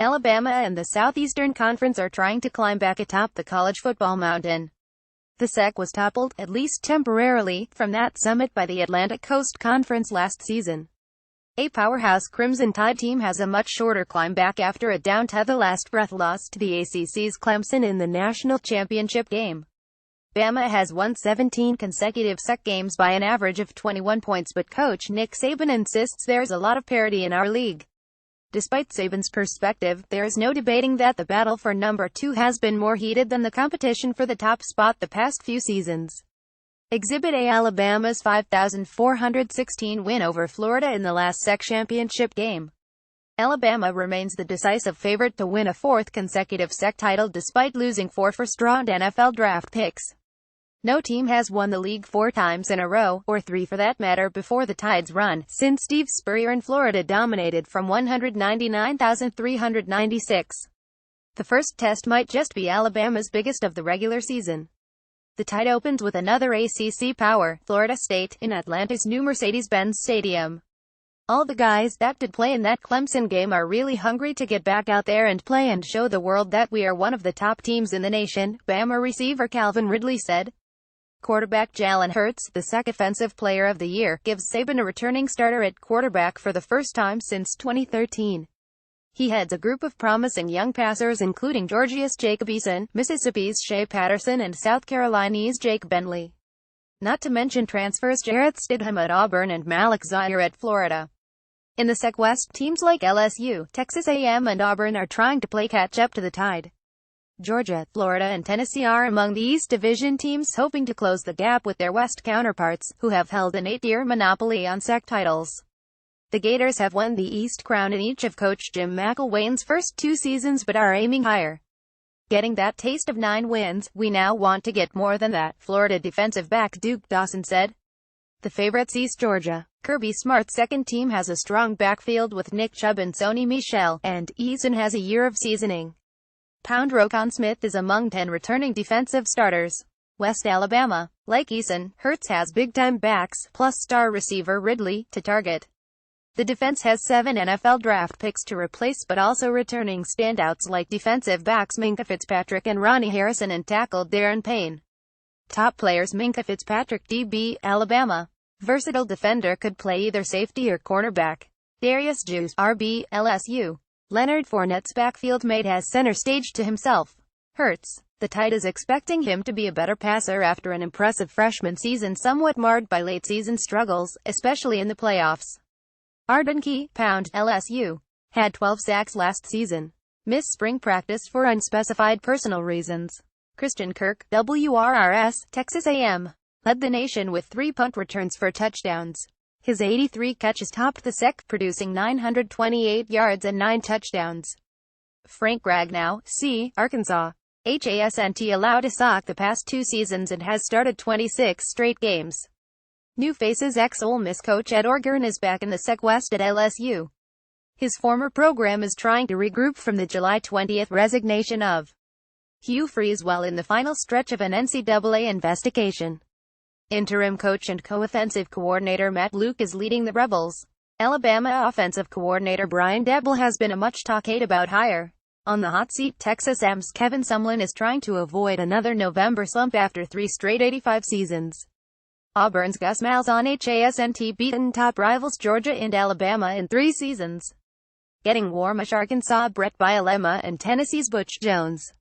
Alabama and the Southeastern Conference are trying to climb back atop the college football mountain. The SEC was toppled, at least temporarily, from that summit by the Atlantic Coast Conference last season. A powerhouse Crimson Tide team has a much shorter climb back after a down-to-the-last-breath loss to the ACC's Clemson in the national championship game. Bama has won 17 consecutive SEC games by an average of 21 points, but coach Nick Saban insists there's a lot of parity in our league. Despite Saban's perspective, there is no debating that the battle for number 2 has been more heated than the competition for the top spot the past few seasons. Exhibit A: Alabama's 5,416 win over Florida in the last SEC championship game. Alabama remains the decisive favorite to win a fourth consecutive SEC title despite losing 4 first-round NFL draft picks. No team has won the league 4 times in a row, or 3 for that matter, before the Tide's run, since Steve Spurrier in Florida dominated from 199,396. The first test might just be Alabama's biggest of the regular season. The Tide opens with another ACC power, Florida State, in Atlanta's new Mercedes-Benz Stadium. All the guys that did play in that Clemson game are really hungry to get back out there and play and show the world that we are one of the top teams in the nation, Bama receiver Calvin Ridley said. Quarterback Jalen Hurts, the SEC Offensive Player of the Year, gives Saban a returning starter at quarterback for the first time since 2013. He heads a group of promising young passers including Georgia's Jacob Eason, Mississippi's Shea Patterson and South Carolina's Jake Bentley. Not to mention transfers Jarrett Stidham at Auburn and Malik Zaire at Florida. In the SEC West, teams like LSU, Texas A&M and Auburn are trying to play catch-up to the Tide. Georgia, Florida and Tennessee are among the East Division teams hoping to close the gap with their West counterparts, who have held an 8-year monopoly on SEC titles. The Gators have won the East crown in each of Coach Jim McElwain's first 2 seasons but are aiming higher. Getting that taste of 9 wins, we now want to get more than that, Florida defensive back Duke Dawson said. The favorites East Georgia. Kirby Smart's second team has a strong backfield with Nick Chubb and Sony Michel, and Eason has a year of seasoning. Pound Roquan Smith is among 10 returning defensive starters. West Alabama. Like Eason, Hurts has big-time backs, plus star receiver Ridley, to target. The defense has 7 NFL draft picks to replace but also returning standouts like defensive backs Minkah Fitzpatrick and Ronnie Harrison and tackle Darren Payne. Top players Minkah Fitzpatrick DB, Alabama. Versatile defender, could play either safety or cornerback. Darius Juice RB, LSU. Leonard Fournette's backfield mate has center stage to himself. Hurts. The Tide is expecting him to be a better passer after an impressive freshman season somewhat marred by late-season struggles, especially in the playoffs. Arden Key, Pound, LSU. Had 12 sacks last season. Missed spring practice for unspecified personal reasons. Christian Kirk, WRRS, Texas A&M. Led the nation with 3 punt returns for touchdowns. His 83 catches topped the SEC, producing 928 yards and 9 touchdowns. Frank Ragnow, C., Arkansas. HASNT allowed a sack the past 2 seasons and has started 26 straight games. New faces: ex-Ole Miss coach Ed Orgeron is back in the SEC West at LSU. His former program is trying to regroup from the July 20 resignation of Hugh Freeze while in the final stretch of an NCAA investigation. Interim coach and co-offensive coordinator Matt Luke is leading the Rebels. Alabama offensive coordinator Brian Daboll has been a much-talked-about hire. On the hot seat, Texas A&M's Kevin Sumlin is trying to avoid another November slump after 3 straight 85 seasons. Auburn's Gus Malzahn HASNT beaten top rivals Georgia and Alabama in 3 seasons. Getting warmish: Arkansas Brett Bielema and Tennessee's Butch Jones.